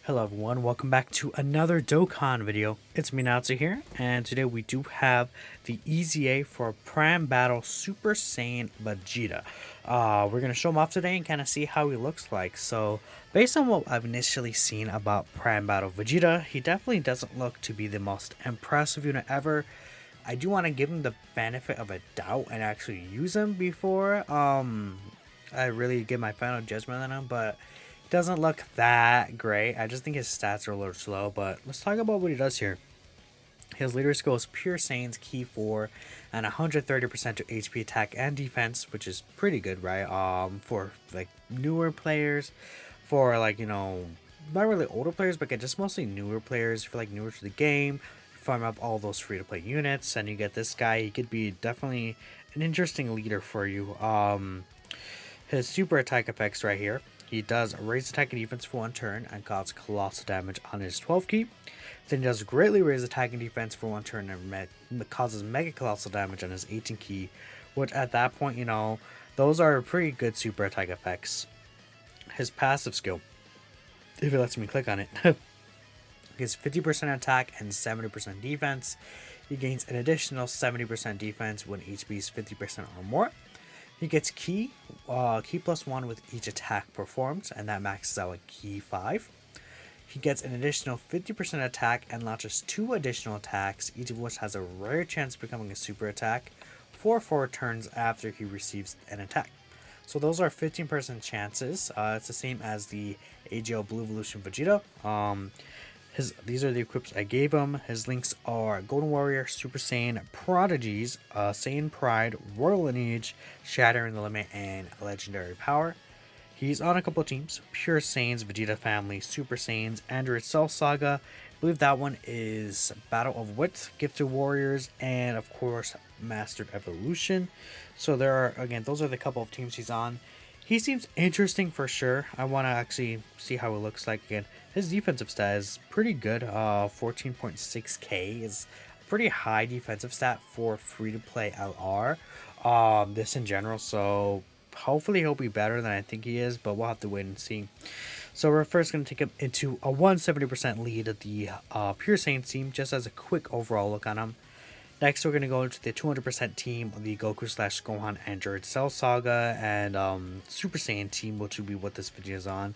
Hello everyone, welcome back to another Dokkan video. It's me Natsu here, and today we do have the EZA for Prime Battle Super Saiyan Vegeta. We're going to show him off today and kind of see how he looks like. So, based on what I've initially seen about Prime Battle Vegeta, he definitely doesn't look to be the most impressive unit ever. I do want to give him the benefit of a doubt and actually use him before I really give my final judgment on him, but doesn't look that great. I just think his stats are a little slow, but let's talk about what he does here. His leader skill is Pure Saiyan's Key 4 and 130% to HP attack and defense, which is pretty good, right? For like newer players, for like, not really older players, but just mostly newer players, for like newer to the game, farm up all those free to play units, and you get this guy. He could be definitely an interesting leader for you. His super attack effects right here. He does raise attack and defense for one turn and cause colossal damage on his 12 key. Then he does greatly raise attack and defense for one turn and causes mega colossal damage on his 18 key, which at that point, those are pretty good super attack effects. His passive skill, if it lets me click on it, gets 50% attack and 70% defense. He gains an additional 70% defense when HP is 50% or more. He gets key plus 1 with each attack performed, and that maxes out at key 5. He gets an additional 50% attack and launches 2 additional attacks, each of which has a rare chance of becoming a super attack for 4 turns after he receives an attack. So those are 15% chances. It's the same as the AGL Blue Evolution Vegeta. These are the equips I gave him. His links are Golden Warrior, Super Saiyan, Prodigies, Saiyan Pride, Royal Lineage, Shattering the Limit, and Legendary Power. He's on a couple of teams: Pure Saiyans, Vegeta Family, Super Saiyans, Android Cell Saga. I believe that one is Battle of Wits, Gifted Warriors, and of course Mastered Evolution. So those are the couple of teams he's on. He seems interesting for sure. I want to actually see how it looks like again. His defensive stat is pretty good. 14.6k is a pretty high defensive stat for free-to-play LR. This in general, so hopefully he'll be better than I think he is, but we'll have to wait and see. So we're first going to take him into a 170% lead at the Pure Saiyans team, just as a quick overall look on him. Next, we're going to go into the 200% team of the Goku/Gohan Android Cell Saga and Super Saiyan team, which will be what this video is on.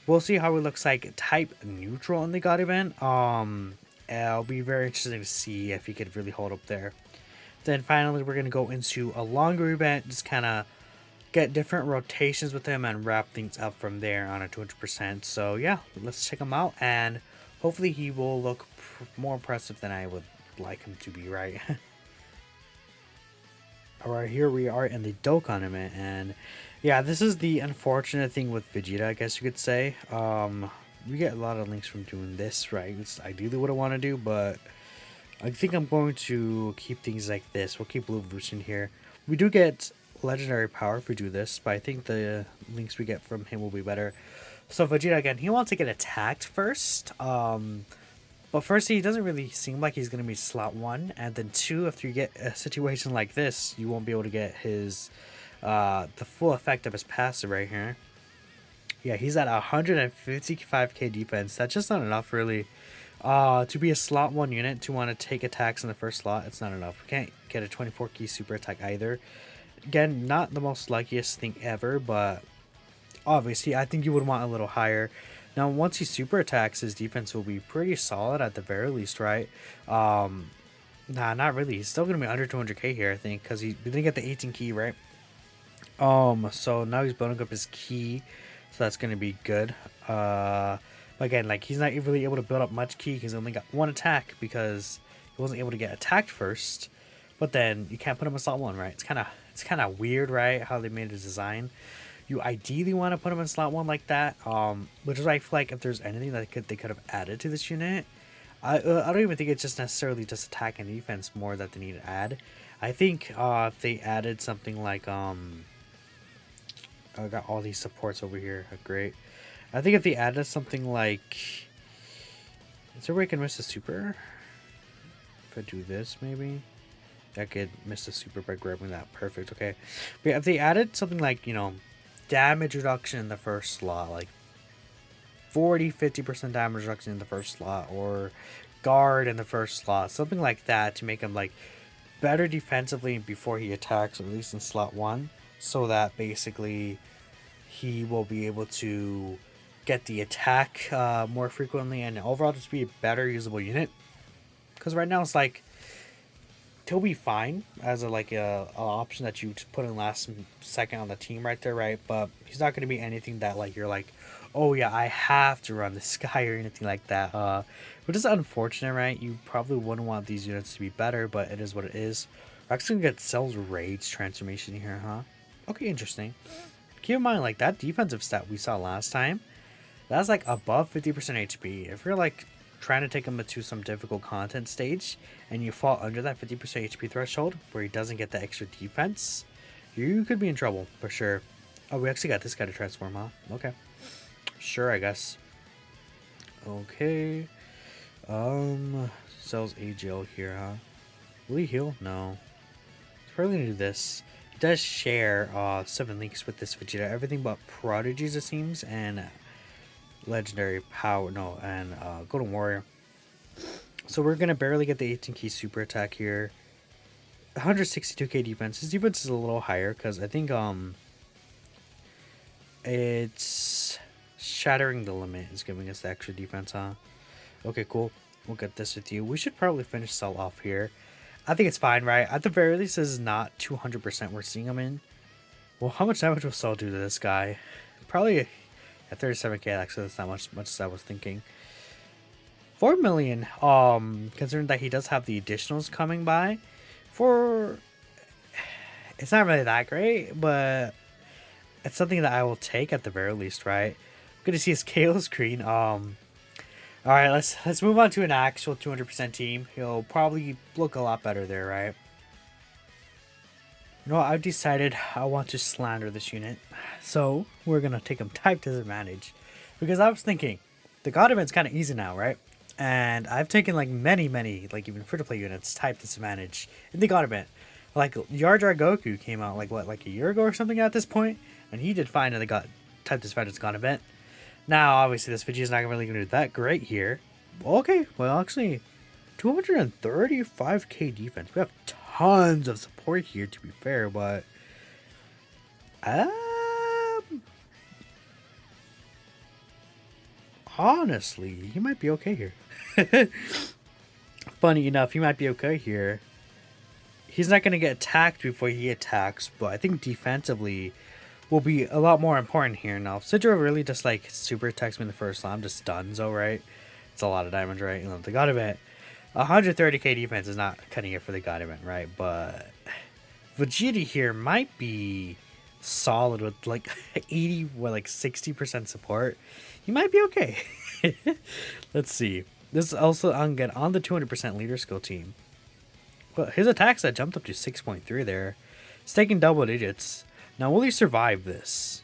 We'll see how it looks like type neutral in the God event. It'll be very interesting to see if he could really hold up there. Then finally, we're going to go into a longer event, just kind of get different rotations with him and wrap things up from there on a 200%. So yeah, let's check him out, and hopefully he will look more impressive than I would like him to be, right? Alright, here we are in the Dokkan event, and yeah, this is the unfortunate thing with Vegeta, I guess you could say. We get a lot of links from doing this, right? It's ideally what I want to do, but I think I'm going to keep things like this. We'll keep Blue Evolution here. We do get Legendary Power if we do this, but I think the links we get from him will be better. So Vegeta, again, he wants to get attacked first. But first, he doesn't really seem like he's going to be slot 1. And then 2, if you get a situation like this, you won't be able to get his the full effect of his passive right here. Yeah, he's at 155k defense. That's just not enough, really. To be a slot 1 unit, to want to take attacks in the first slot, it's not enough. We can't get a 24 key super attack either. Again, not the most luckiest thing ever, but obviously, I think you would want a little higher. Now, once he super attacks, his defense will be pretty solid at the very least, right? Nah, not really. He's still going to be under 200k here, I think, because we didn't get the 18 key, right? So now he's building up his key, so that's going to be good. But again, like, he's not really able to build up much key because he only got 1 attack because he wasn't able to get attacked first. But then you can't put him in slot 1, right? It's kind of weird, right, how they made the design. You ideally want to put him in slot 1 like that, which is why I feel like if there's anything that they could have added to this unit, I don't even think it's just necessarily just attack and defense more that they need to add. I think if they added something like I got all these supports over here, great. I think if they added something like, is there a way I can miss the super? If I do this, maybe I could miss the super by grabbing that. Perfect. Okay, but yeah, if they added something like damage reduction in the first slot, like 40-50% damage reduction in the first slot, or guard in the first slot, something like that, to make him like better defensively before he attacks, at least in slot 1, so that basically he will be able to get the attack more frequently, and overall just be a better usable unit. Because right now it's like he'll be fine as a option that you just put in last second on the team right there, right? But he's not going to be anything that like you're like, oh yeah, I have to run this guy or anything like that. Which is unfortunate, right? You probably wouldn't want these units to be better, but it is what it is. We're actually gonna get Cell's Rage transformation here, huh? Okay, interesting. Keep in mind, like that defensive stat we saw last time, that's like above 50% HP. If you're like trying to take him to some difficult content stage and you fall under that 50% HP threshold where he doesn't get the extra defense, you could be in trouble for sure. Oh, we actually got this guy to transform, huh? Okay. Sure, I guess. Okay. Sells AGL here, huh? Will he heal? No. He's probably gonna do this. He does share 7 links with this Vegeta. Everything but prodigies, it seems, and legendary power, no, and golden warrior. So we're gonna barely get the 18 key super attack here. 162k defense. His defense is a little higher because I think it's shattering the limit is giving us the extra defense, huh? Okay, cool. We'll get this with you. We should probably finish Cell off here. I think it's fine, right? At the very least, this is not 200% we're seeing him in. Well, how much damage will Cell do to this guy? Probably at 37k, actually, that's not much as I was thinking. 4 million, considering that he does have the additionals coming by. It's not really that great, but it's something that I will take at the very least, right? I'm gonna see his KO screen. All right, let's move on to an actual 200% team. He'll probably look a lot better there, right? You know what? I've decided I want to slander this unit, so we're gonna take him type disadvantage, because I was thinking the God event's kind of easy now, right? And I've taken like many, like even free-to-play units type disadvantage in the God event. Like Yar Jar Goku came out like a year ago or something at this point, and he did fine in the God type disadvantage God event. Now, obviously, this Vegeta's not really going to do that great here. Okay, well, actually, 235k defense. We have tons of support here, to be fair, but honestly, he might be okay here. Funny enough, he might be okay here. He's not going to get attacked before he attacks, but I think defensively will be a lot more important here. Now, if Sidra really just like super attacks me in the first slot, I'm just dunzo, right? It's a lot of damage, right? You know, the God event, 130k defense is not cutting it for the God event, right? But Vegeta here might be solid with like 60% support. He might be okay. Let's see. This is also again on the 200% leader skill team. But his attack stat jumped up to 6.3 there. He's taking double digits. Now, will he survive this?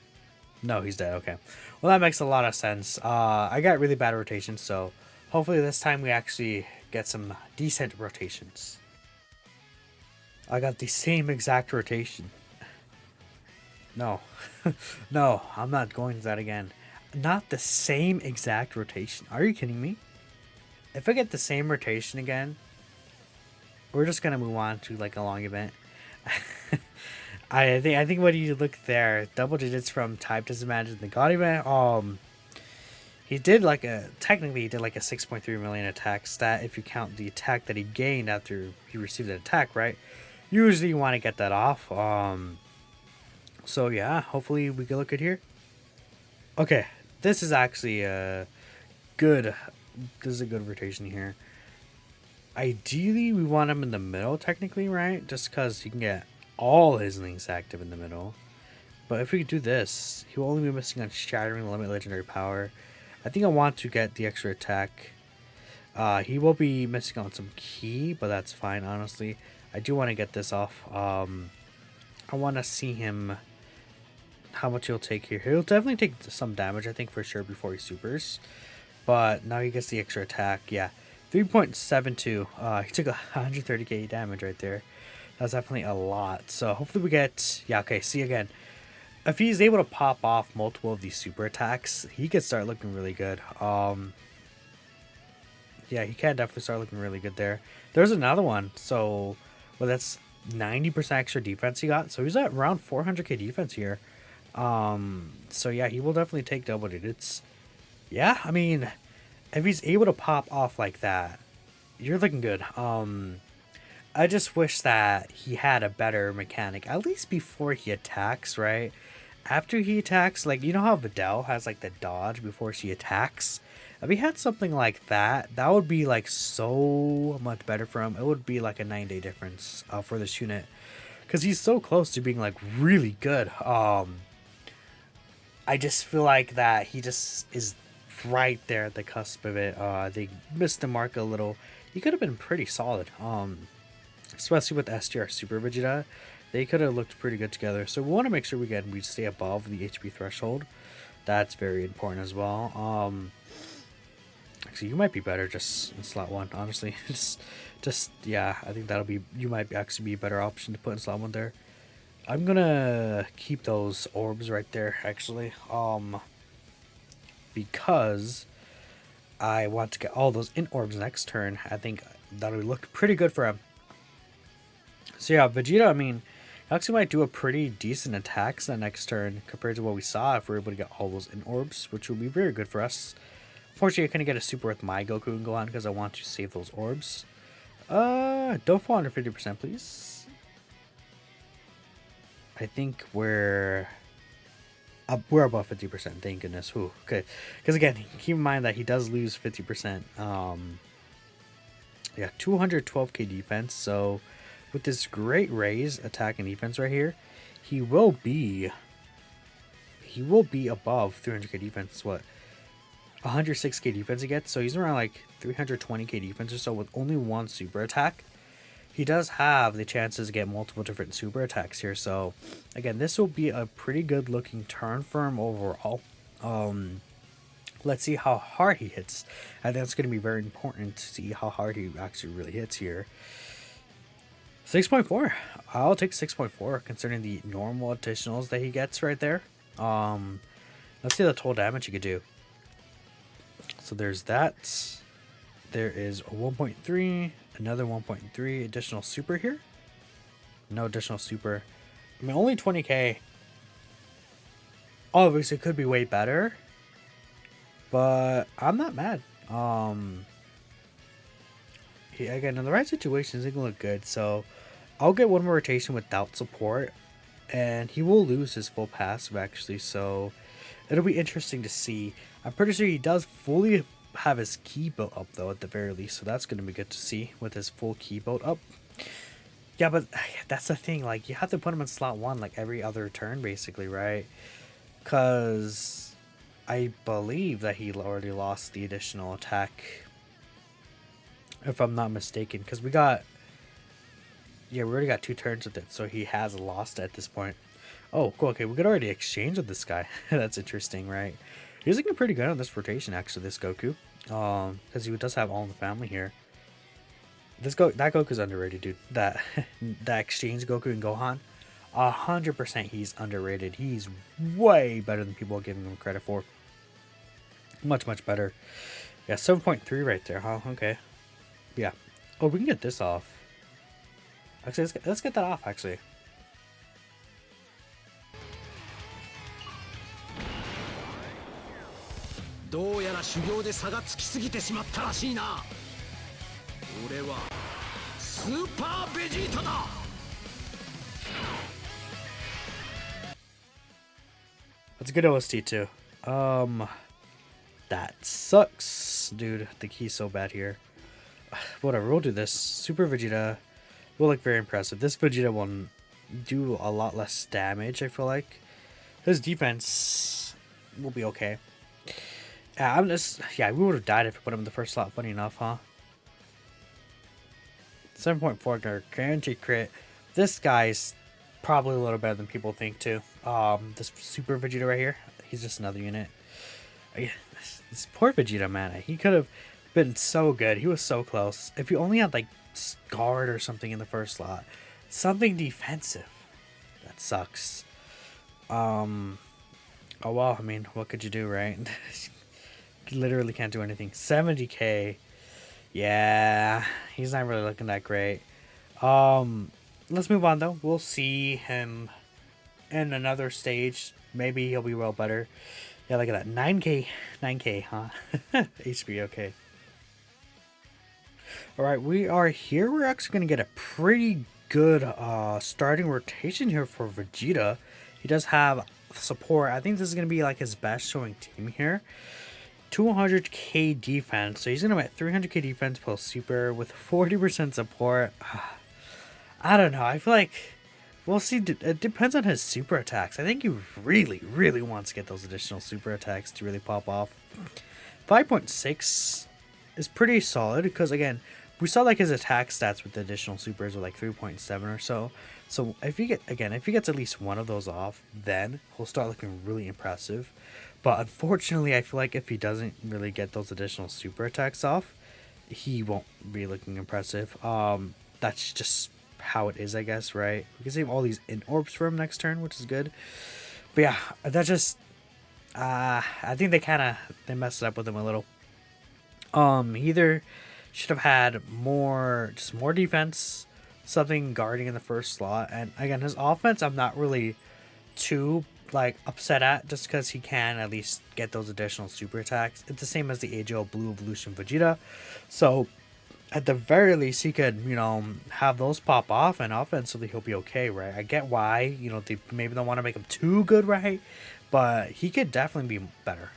No, he's dead. Okay. Well, that makes a lot of sense. I got really bad rotations, so hopefully this time we actually get some decent rotations. I got the same exact rotation. No. No, I'm not going to that again. Not the same exact rotation. Are you kidding me? If I get the same rotation again, we're just going to move on to like a long event. I think what you look there, double digits from type disadvantage in the God event. He did like a 6.3 million attack stat if you count the attack that he gained after he received an attack, right? Usually you want to get that off. So yeah, hopefully we can look at here. Okay, this is actually a good rotation here. Ideally, we want him in the middle, technically, right? Just because you can get all his links active in the middle. But if we do this, he will only be missing on Shattering the Limit Legendary Power. I think I want to get the extra attack. He will be missing on some key, but that's fine, honestly. I do want to get this off. I want to see him, how much he'll take here. He'll definitely take some damage, I think, for sure, before he supers. But now he gets the extra attack. Yeah, 3.72. He took 130k damage right there. That's definitely a lot. So hopefully we get... Yeah, okay, see again. if he's able to pop off multiple of these super attacks, he could start looking really good. Yeah, he can definitely start looking really good there. There's another one. So, well, that's 90% extra defense he got. So he's at around 400k defense here. So yeah, he will definitely take double digits. Yeah, I mean, if he's able to pop off like that, you're looking good. I just wish that he had a better mechanic, at least before he attacks, right? After he attacks, like, you know how Videl has, like, the dodge before she attacks? If he had something like that, that would be, like, so much better for him. It would be, like, a 9-day difference for this unit. Because he's so close to being, like, really good. I just feel like that he just is right there at the cusp of it. They missed the mark a little. He could have been pretty solid. Especially with STR Super Vegeta, they could have looked pretty good together. So we want to make sure we stay above the HP threshold. That's very important as well. Actually, you might be better just in slot 1, honestly. just yeah, I think you might actually be a better option to put in slot 1 there. I'm gonna keep those orbs right there, actually, because I want to get all those in orbs next turn. I think that'll look pretty good for him. So yeah, Vegeta, I mean, actually might do a pretty decent attacks the next turn compared to what we saw if we're able to get all those in orbs, which will be very good for us. Unfortunately, I couldn't get a super with my Goku and Gohan because I want to save those orbs. Don't fall under 50%, please. I think we're above 50%, thank goodness. Whew, okay. Because again, keep in mind that he does lose 50%. Yeah, 212k defense, so with this great raise attack and defense right here, he will be above 300k defense. What, 106k defense he gets, so he's around like 320k defense or so with only one super attack. He does have the chances to get multiple different super attacks here, so again, this will be a pretty good looking turn for him overall. Let's see how hard he hits. I think that's going to be very important to see how hard he actually really hits here. 6.4. I'll take 6.4 considering the normal additionals that he gets right there. Let's see the total damage he could do. So there's that. There is a 1.3, another 1.3 additional super here. No additional super. I mean, only 20k. Obviously, it could be way better, but I'm not mad. Yeah, again, in the right situations, it can look good. So I'll get one more rotation without support, and he will lose his full passive actually. So it'll be interesting to see. I'm pretty sure he does fully have his ki built up though at the very least, so that's going to be good to see with his full ki built up. Yeah, but that's the thing, like you have to put him in slot 1 like every other turn basically, right? Because I believe that he already lost the additional attack, if I'm not mistaken, because we already got 2 turns with it, so he has lost at this point. Oh, cool. Okay, we could already exchange with this guy. That's interesting, right? He's looking pretty good on this rotation, actually, this Goku. Because he does have all in the family here. That Goku's underrated, dude. That exchange Goku and Gohan, 100% he's underrated. He's way better than people are giving him credit for. Much, much better. Yeah, 7.3 right there, huh? Okay. Yeah. Oh, we can get this off. Actually, let's get that off, actually. That's a good OST too. That sucks, dude. The key's so bad here. Whatever, we'll do this. Super Vegeta will look very impressive. This Vegeta will do a lot less damage, I feel like. His defense will be okay. Yeah, we would have died if we put him in the first slot, funny enough, huh? 7.4 guaranteed crit. This guy's probably a little better than people think too. This Super Vegeta right here, he's just another unit. This poor Vegeta, man, he could have been so good. He was so close. If you only had like guard or something in the first slot, something defensive. That sucks. Um, oh well, I mean, what could you do, right? You literally can't do anything. 70k. Yeah, he's not really looking that great. Um, let's move on though. We'll see him in another stage. Maybe he'll be well better. Yeah, look at that. 9k. 9k, huh? HP, okay. Alright, we are here. We're actually going to get a pretty good starting rotation here for Vegeta. He does have support. I think this is going to be like his best showing team here. 200k defense. So he's going to get 300k defense plus super with 40% support. I don't know. I feel like we'll see. It depends on his super attacks. I think he really, really wants to get those additional super attacks to really pop off. 5.6 is pretty solid because, again, we saw like his attack stats with the additional supers were like 3.7 or so. So if he gets at least one of those off, then he'll start looking really impressive. But unfortunately, I feel like if he doesn't really get those additional super attacks off, he won't be looking impressive. That's just how it is, I guess, right? We can save all these in orbs for him next turn, which is good. But yeah, that just I think they messed it up with him a little. He either should have had more defense, something guarding in the first slot, and again his offense I'm not really too like upset at just because he can at least get those additional super attacks. It's the same as the AGL Blue Evolution Vegeta, so at the very least he could have those pop off and offensively he'll be okay, right? I get why they maybe don't want to make him too good, right? But he could definitely be better.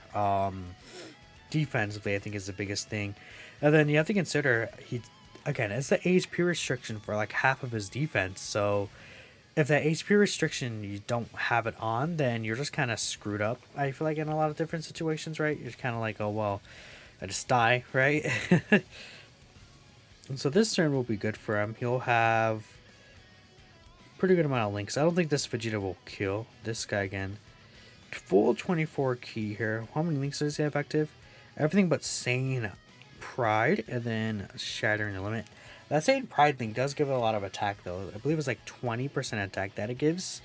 Defensively, I think is the biggest thing, and then you have to consider it's the HP restriction for like half of his defense. So if that HP restriction you don't have it on, then you're just kind of screwed up. I feel like in a lot of different situations, right? You're kind of like, oh well, I just die, right? And so this turn will be good for him. He'll have pretty good amount of links. I don't think this Vegeta will kill this guy again. Full 24 key here. How many links does he have active? Everything but Sane Pride and then Shattering the Limit. That Sane Pride thing does give it a lot of attack though. I believe it's like 20% attack that it gives.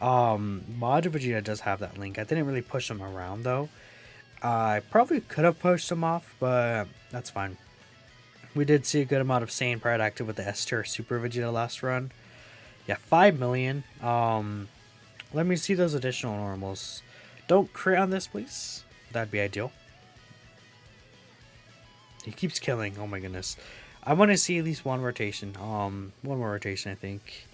Mod Vegeta does have that link. I didn't really push him around though. I probably could have pushed him off, but that's fine. We did see a good amount of Sane Pride active with the S tier Super Vegeta last run. Yeah, 5 million. Let me see those additional normals. Don't crit on this, please. That'd be ideal. He keeps killing. Oh my goodness. I want to see at least one rotation. One more rotation, I think.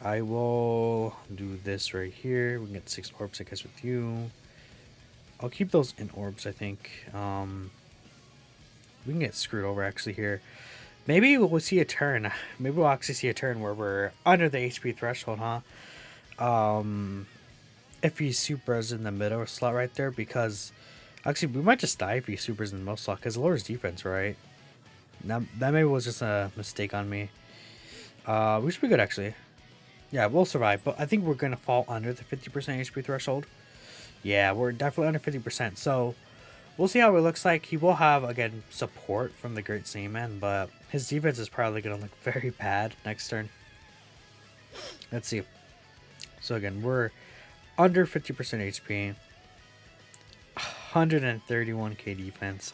I will do this right here. We can get 6 orbs, I guess, with you. I'll keep those in orbs, I think. We can get screwed over actually here. Maybe we'll see a turn. Maybe we'll actually see a turn where we're under the HP threshold, huh? If he supers in the middle slot right there, because actually we might just die if he supers in the middle slot because it lowers defense, right? Now that maybe was just a mistake on me. We should be good actually. Yeah, we'll survive, but I think we're gonna fall under the 50% HP threshold. Yeah, we're definitely under 50%. So we'll see how it looks like. He will have again support from the Great Saiyaman, but his defense is probably gonna look very bad next turn. Let's see. So again, we're under 50% HP, 131k defense.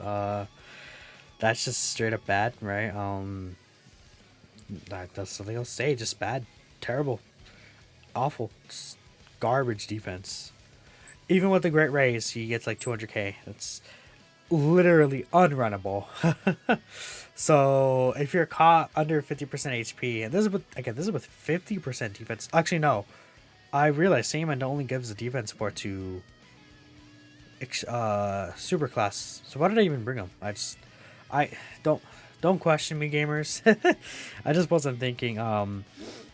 That's just straight up bad, right? That's something I'll say. Just bad, terrible, awful, just garbage defense. Even with the Great Raise, he gets like 200k. That's literally unrunnable. So if you're caught under 50% HP, and this is with 50% defense. Actually, no. I realized Saiyaman only gives the defense support to super class. So why did I even bring him? I don't question me, gamers. I just wasn't thinking.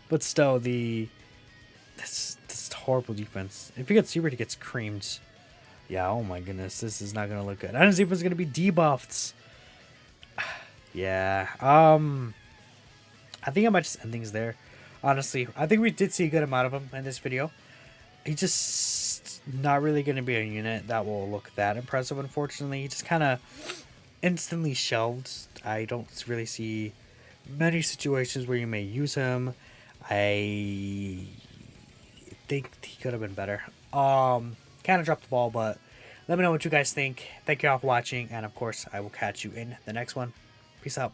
But still, this horrible defense. If he gets super, he gets creamed. Yeah. Oh my goodness, this is not gonna look good. And his defense is gonna be debuffed. Yeah. I think I might just end things there. Honestly, I think we did see a good amount of him in this video. He's just not really going to be a unit that will look that impressive, unfortunately. He just kind of instantly shelved. I don't really see many situations where you may use him. I think he could have been better. Kind of dropped the ball, but let me know what you guys think. Thank you all for watching, and of course, I will catch you in the next one. Peace out.